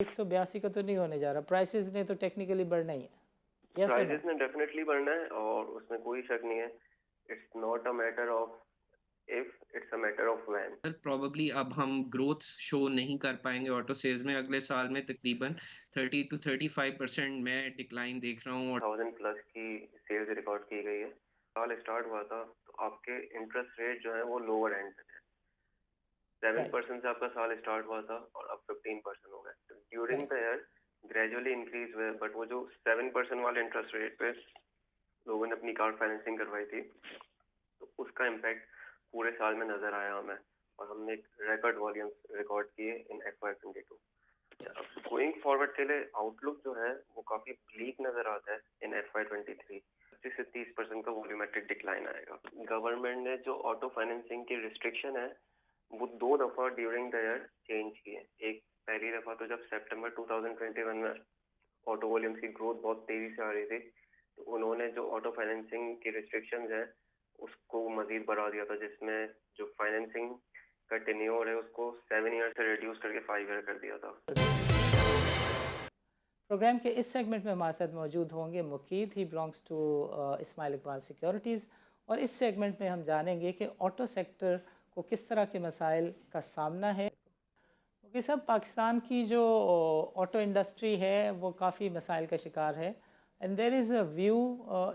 182 का तो नहीं होने जा रहा, प्राइसेस ने तो टेक्निकली बढ़ना ही है, यस और नो? प्राइजेस ने डेफिनेटली बढ़ना है और उसमें कोई शक नहीं है। It's not a matter of if, it's a matter of when. Probably अब हम ग्रोथ शो नहीं कर पाएंगे ऑटो सेल्स में। अगले साल में तकरीबन 30 to 35% मैं डिक्लाइन देख रहा हूँ। 1000+ की सेल्स रिकॉर्ड की गई है। साल स्टार्ट हुआ था तो आपके इंटरेस्ट रेट जो है वो लोअर एंड पे थे। 7% से आपका साल स्टार्ट हुआ था और अब 15% हो गए। During the year gradually increase हुए, बट वो जो 7% वाले इंटरेस्ट रेट पे लोगों ने अपनी कार फाइनेंसिंग करवाई थी, तो उसका इम्पैक्ट पूरे साल में नजर आया हमें, और हमने एक रिकॉर्ड वॉल्यूम रिकॉर्ड किए इन FY22। गोइंग फॉरवर्ड के लिए आउटलुक जो है वो काफी ब्लीक नजर आता है इन FY23। 25 से 30% का वॉल्यूमेट्रिक डिक्लाइन आएगा। गवर्नमेंट ने जो ऑटो फाइनेंसिंग की रिस्ट्रिक्शन है वो 2 दफा ड्यूरिंग द ईयर चेंज किए। एक पहली दफा तो जब सितंबर 2021 में ऑटो वॉल्यूम्स की ग्रोथ बहुत तेजी से आ रही थी, तो उन्होंने जो ऑटो फाइनेंसिंग की रिस्ट्रिक्शंस है उसको मजीद बढ़ा दिया था, जिसमें जो फाइनेंसिंग का टेन्योर है उसको 7 ईयर से रिड्यूस करके 5 ईयर कर दिया था। प्रोग्राम के इस सेगमेंट में हमारे साथ मौजूद होंगे Mukeed, he belongs to Ismail Iqbal securities, और इस सेगमेंट में हम जानेंगे कि ऑटो सेक्टर को किस तरह के मसाइल का सामना है। क्योंकि सब पाकिस्तान की जो ऑटो इंडस्ट्री है वो काफ़ी मसाइल का शिकार है, and there is a view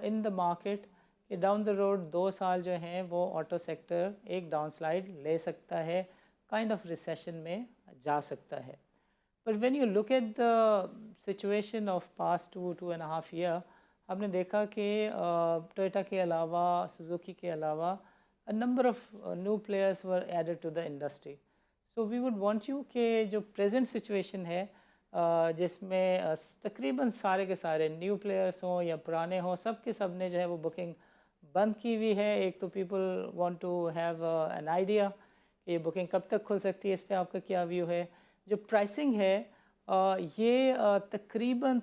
in the market कि डाउन द रोड 2 साल जो हैं वो ऑटो सेक्टर एक डाउनस्लाइड ले सकता है, काइंड ऑफ रिसेशन में जा सकता है। But when you look at the situation of past 2.5 year, हमने देखा कि टोयोटा के अलावा, सुजुकी के अलावा, a number of new players were added to the industry. So we would want you कि जो प्रेजेंट सिचुएशन है जिसमें तकरीबन सारे के सारे न्यू प्लेयर्स हों या पुराने हों, सब के सब ने जो है वो बुकिंग बंद की हुई है। एक तो people want to have an idea कि ये बुकिंग कब तक खुल सकती है, इस पर आपका क्या व्यू है। जो प्राइसिंग है ये तकरीबन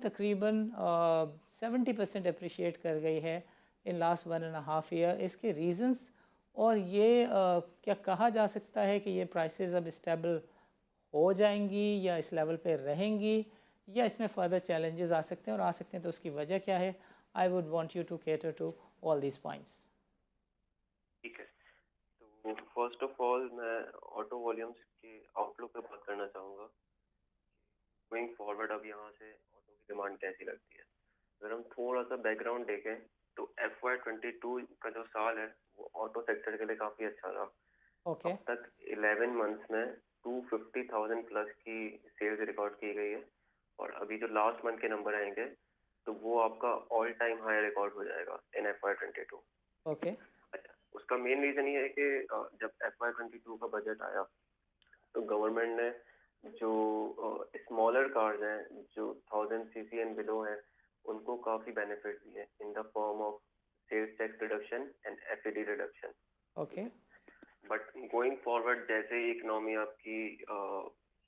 70% अप्रिशिएट कर गई है इन लास्ट 1.5 ईयर। इसके रीज़न्स और ये क्या कहा जा सकता है कि ये प्राइसेस अब स्टेबल हो जाएंगी या इस लेवल पे रहेंगी, या इसमें फर्दर चैलेंजेस आ सकते हैं, और आ सकते हैं तो उसकी वजह क्या है। I would want you to cater to all these points. ठीक है, तो फर्स्ट ऑफ ऑल मैं ऑटो वॉल्यूम्स के आउटलुक पे बात करना चाहूँगा। गोइंग फॉरवर्ड अब यहाँ से ऑटो की डिमांड कैसी लगती है। अगर हम थोड़ा सा बैकग्राउंड देखें तो FY22 का जो साल है वो ऑटो सेक्टर के लिए काफ़ी अच्छा था। ओके, अब तक 11 मंथ्स में 250,000+ की सेल्स रिकॉर्ड की गई है, और अभी जो लास्ट मंथ के नंबर आएंगे तो वो आपका ऑल टाइम हाई रिकॉर्ड हो जाएगा इन FY22। ओके, अच्छा, उसका मेन रीजन ये है कि जब FY22 का बजट आया तो गवर्नमेंट ने जो स्मॉलर कार्स हैं जो 1000 cc एंड बिलो हैं उनको काफी बेनिफिट दिए in the form of sales tax reduction and FAT reduction. Okay, but going forward जैसे ही इकोनॉमी आपकी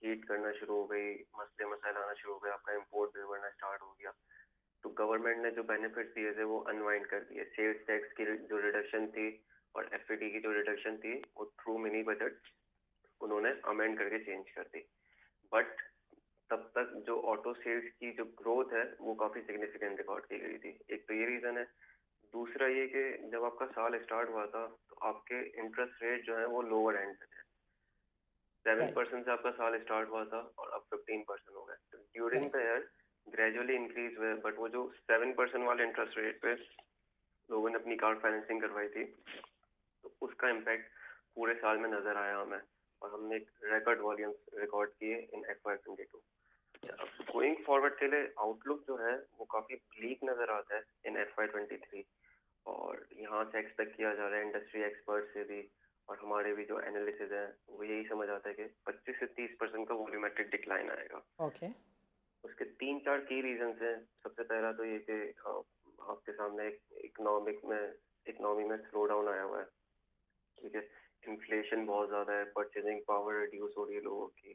हीट करना शुरू हो गई, मसले मसाइल आना शुरू हो गए, आपका इम्पोर्ट भी बढ़ना स्टार्ट हो गया, तो गवर्नमेंट ने जो बेनिफिट दिए थे वो अनवाइंड कर दिए। सेल्स टैक्स की जो रिडक्शन थी और FAT की जो रिडक्शन थी वो थ्रू मिनी बजट उन्होंने अमेंड करके चेंज कर दी। बट तब तक जो ऑटो सेल्स की जो ग्रोथ है वो काफी सिग्निफिकेंट रिकॉर्ड की गई थी। एक तो ये रीजन है। दूसरा ये कि जब आपका साल स्टार्ट हुआ था तो आपके इंटरेस्ट रेट जो है वो लोअर एंड पे थे। राइट, 7% से आपका साल स्टार्ट हुआ था और अब 15% हो गए। तो during right, the year gradually increase हुए, बट वो जो 7% वाले इंटरेस्ट रेट पे लोगों ने अपनी कार फाइनेंसिंग करवाई थी, तो उसका इम्पैक्ट पूरे साल में नजर आया हमें, और हमने एक रिकॉर्ड वॉल्यूम रिकॉर्ड किए इन FY22। गोइंग फॉरवर्ड के लिए आउटलुक जो है वो काफी ब्लीक नजर आता है इन FY23, और यहाँ से एक्सपेक्ट किया जा रहा है इंडस्ट्री एक्सपर्ट से भी और हमारे भी जो एनालिसिस है वो यही समझ आता है कि 25 से 30% का वॉल्यूमेट्रिक डिक्लाइन आएगा। ओके, उसके 3-4 की रीजंस हैं। सबसे पहला तो ये कि आपके सामने इकोनॉमी में स्लो डाउन आया हुआ है। ठीक है, इन्फ्लेशन बहुत ज़्यादा है, परचेजिंग पावर रिड्यूस हो रही है लोगों की।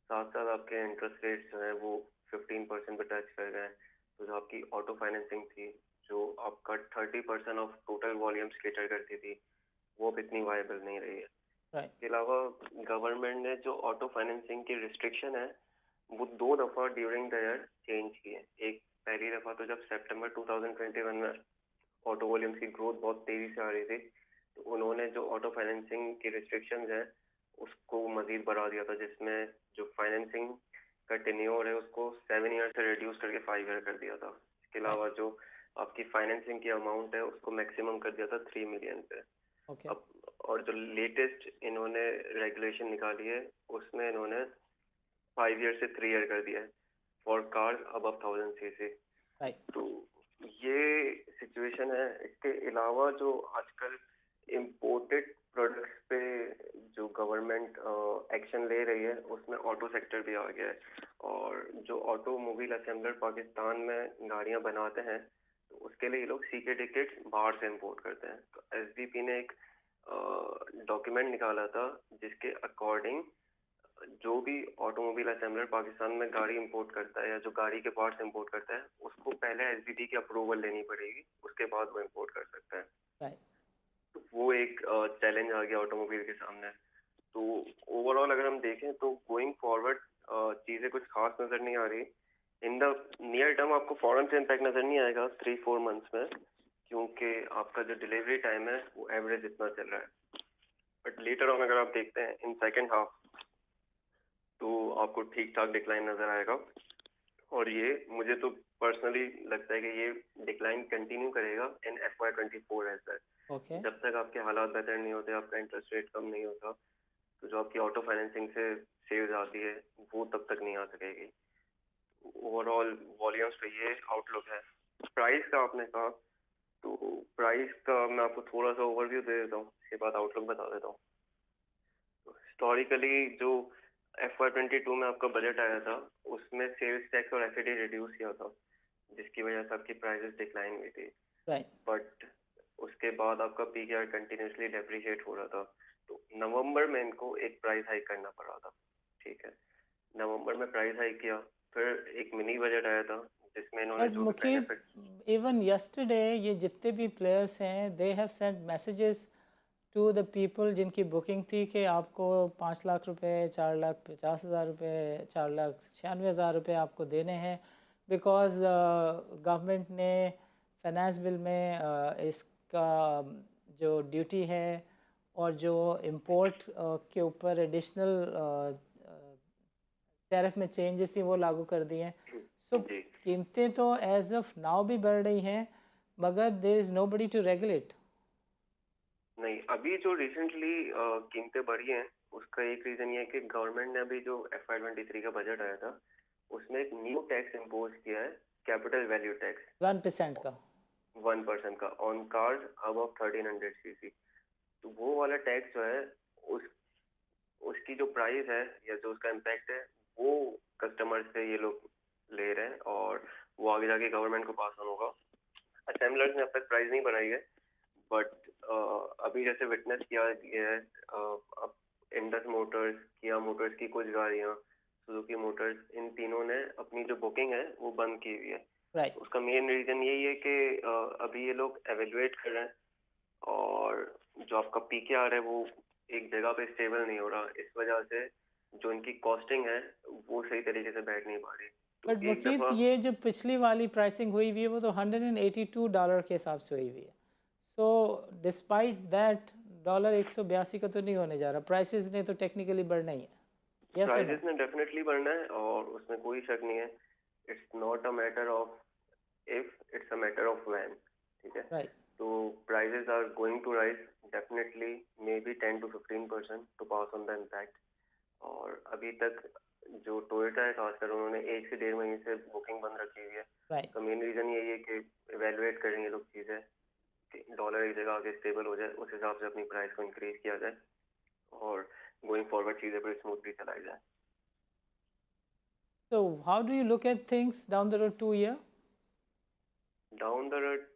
साथ साथ आपके इंटरेस्ट रेट्स जो हैं वो 15% पे टच कर गए हैं। तो जो आपकी ऑटो फाइनेंसिंग थी, जो आपका 30% ऑफ टोटल वॉल्यूम्स कैटर करती थी, वो अब इतनी वायबल नहीं रही है। राइट, इसके अलावा गवर्नमेंट ने जो ऑटो फाइनेंसिंग की रिस्ट्रिक्शन है वो 2 दफ़ा ड्यूरिंग द ईयर चेंज किए। एक पहली दफ़ा तो जब सितंबर 2021 में ऑटो वॉल्यूम्स की ग्रोथ बहुत तेज़ी से आ रही थी, तो उन्होंने जो ऑटो फाइनेंसिंग की रिस्ट्रिक्शंस हैं उसको मज़ीद बढ़ा दिया था, जिसमें जो फाइनेंसिंग का टेन्योर है उसको 7 ईयर से रिड्यूस करके 5 ईयर कर दिया था। इसके अलावा जो आपकी फाइनेंसिंग की अमाउंट है उसको मैक्सिमम कर दिया था 3 मिलियन पे। ओके अब और जो लेटेस्ट इन्होंने रेगुलेशन निकाली है उसमें इन्होंने 5 ईयर से 3 ईयर कर दिया है for cars above 1000 CC. Right तो ये सिचुएशन है। इसके अलावा जो आजकल इम्पोर्टेड प्रोडक्ट्स पे जो गवर्नमेंट एक्शन ले रही है उसमें ऑटो सेक्टर भी आ गया है। और जो ऑटोमोबाइल असेंबलर पाकिस्तान में गाड़ियां बनाते हैं तो उसके लिए ये लोग सीके टिकट्स बाहर से इंपोर्ट करते हैं। तो एसडीपी ने एक डॉक्यूमेंट निकाला था जिसके अकॉर्डिंग जो भी ऑटोमोबाइल असेंबलर पाकिस्तान में गाड़ी इंपोर्ट करता है या जो गाड़ी के पार्ट्स इंपोर्ट करता है उसको पहले एसडीटी की अप्रूवल लेनी पड़ेगी, उसके बाद वो इंपोर्ट कर सकता है। राइट तो वो एक चैलेंज आ गया ऑटोमोबाइल के सामने। तो ओवरऑल अगर हम देखें तो गोइंग फॉरवर्ड चीज़ें कुछ खास नज़र नहीं आ रही। इन द नियर टर्म आपको फॉरन से इम्पैक्ट नज़र नहीं आएगा 3-4 मंथ्स में, क्योंकि आपका जो डिलीवरी टाइम है वो एवरेज इतना चल रहा है। बट लेटर ऑन अगर आप देखते हैं इन सेकेंड हाफ तो आपको ठीक ठाक डिक्लाइन नज़र आएगा। और ये मुझे तो पर्सनली लगता है कि ये डिक्लाइन कंटिन्यू करेगा इन FY24 एज वेल। ओके जब तक आपके हालात बेहतर नहीं होते, आपका इंटरेस्ट रेट कम नहीं होता, तो जो आपकी ऑटो फाइनेंसिंग से सेल्स आती है वो तब तक नहीं आ सकेगी। ओवरऑल वॉल्यूम्स पे ये आउटलुक है। प्राइस का आपने कहा, तो प्राइस का मैं आपको थोड़ा सा ओवरव्यू दे देता हूँ, उसके बाद आउटलुक बता देता हूँ। तो हिस्टोरिकली जो FY22 में आपका बजट आया था उसमें सेल्स टैक्स और एफईडी रिड्यूस किया था, जिसकी वजह से आपकी प्राइसेस डिक्लाइन हुई थी। राइट बट उसके बाद आपका पीकेआर कंटिन्यूसली डेप्रिशिएट हो रहा था, तो नवंबर में इनको एक प्राइस हाइक करना पड़ा था। ठीक है, नवंबर में प्राइस हाइक किया, फिर एक मिनी बजट आया था जिसमें इन्होंने बट जो भी मुकीब बेनिफिट इवन यस्टरडे ये जितने भी प्लेयर्स हैं they have send messages to the people जिनकी बुकिंग थी कि आपको 5 लाख रुपए, 4,50,000 रुपए, 4,96,000 रुपए आपको देने हैं, बिकॉज गवर्नमेंट ने फाइनेंस बिल में इसका जो ड्यूटी है और जो इंपोर्ट के ऊपर एडिशनल टैरिफ में चेंजेस थी वो लागू कर दिए हैं। सो जी कीमतें तो एज ऑफ नाउ भी बढ़ रही हैं, मगर there is nobody to regulate. नहीं, अभी जो रिसेंटली कीमतें बढ़ी हैं उसका एक रीजन ये है कि गवर्नमेंट ने अभी जो FY23 का बजट आया था उसमें एक न्यू टैक्स इम्पोज किया है, कैपिटल वैल्यू टैक्स 1% का 1% का ऑन कार्स अबव 1300 सीसी। तो वो वाला टैक्स जो है उस उसकी जो प्राइस है या जो उसका इम्पैक्ट है वो कस्टमर से ये लोग ले रहे हैं और वो आगे जाके गवर्नमेंट को पास ऑन होगा। असेंबलर्स ने अब तक प्राइस नहीं बढ़ाई है, बट अभी जैसे विटनेस किया गया है, अब इंडस मोटर्स, किया मोटर्स की कुछ गाड़ियाँ, सुजुकी मोटर्स, इन तीनों ने अपनी जो बुकिंग है वो बंद की हुई है। राइट उसका मेन रीजन यही है कि अभी ये लोग एवेल्युएट कर रहे हैं और जो आपका पीकेआर है वो एक जगह पे स्टेबल नहीं हो रहा। इस वजह से जो इनकी कॉस्टिंग है वो सही तरीके से बैठ नहीं पा रही। तो बट एक मुकीत दफ़ा ये जो पिछली वाली प्राइसिंग हुई हुई है वो तो $182 के हिसाब से हुई हुई है। सो डिस्पाइट दैट $182 का तो नहीं होने जा रहा, प्राइसेस ने तो टेक्निकली बढ़ना ही है। यस और नो? प्राइजेस में डेफिनेटली बढ़ना है और उसमें कोई शक नहीं है। It's not a matter of if, it's a matter of when. ठीक है, राइट तो prices are going to rise definitely, maybe 10 to 15% to pass on the impact. और अभी तक जो टोयोटा है खासकर उन्होंने 1 से 1.5 महीने से बुकिंग बंद रखी हुई है। राइट तो मेन रीजन यही है कि इवेलुएट कर रही है लोग चीज़ें कि डॉलर एक जगह आके स्टेबल हो जाए, उस हिसाब से अपनी प्राइस को इंक्रीज किया जाए और गोइंग फॉरवर्ड चीज़ें बड़ी स्मूथली चलाई जाए। So how do you look at things down the road 2 year? Down the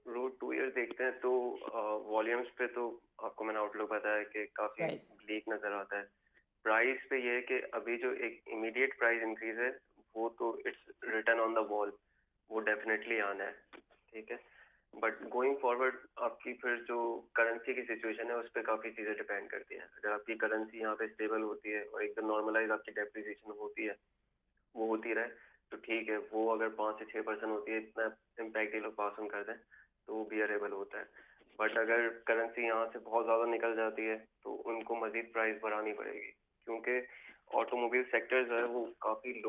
road 2 year देखते हैं तो वॉल्यूम्स पे तो आपको मैंने आउटलुक बताया कि काफ़ी राइट ब्लीक नज़र आता है। प्राइस पे ये है कि अभी जो एक इमीडिएट प्राइस इंक्रीज है वो तो it's written on the wall, वो डेफिनेटली आना है। ठीक है, बट गोइंग फॉरवर्ड आपकी फिर जो करेंसी की सिचुएशन है उस पर काफ़ी चीज़ें डिपेंड करती हैं। अगर आपकी करेंसी यहाँ पे स्टेबल होती है और एकदम नॉर्मलाइज आपकी डेप्रिसिएशन होती है वो होती रहे तो ठीक है। वो अगर 5 से 6% होती है, इतना इम्पैक्ट ये लोग पास ऑन कर दें तो वो बियरेबल होता है। बट अगर करेंसी यहाँ से बहुत ज़्यादा निकल जाती है तो उनको मज़ीद प्राइस बढ़ानी पड़ेगी, क्योंकि ऑटोमोबाइल सेक्टर जो है वो काफ़ी लो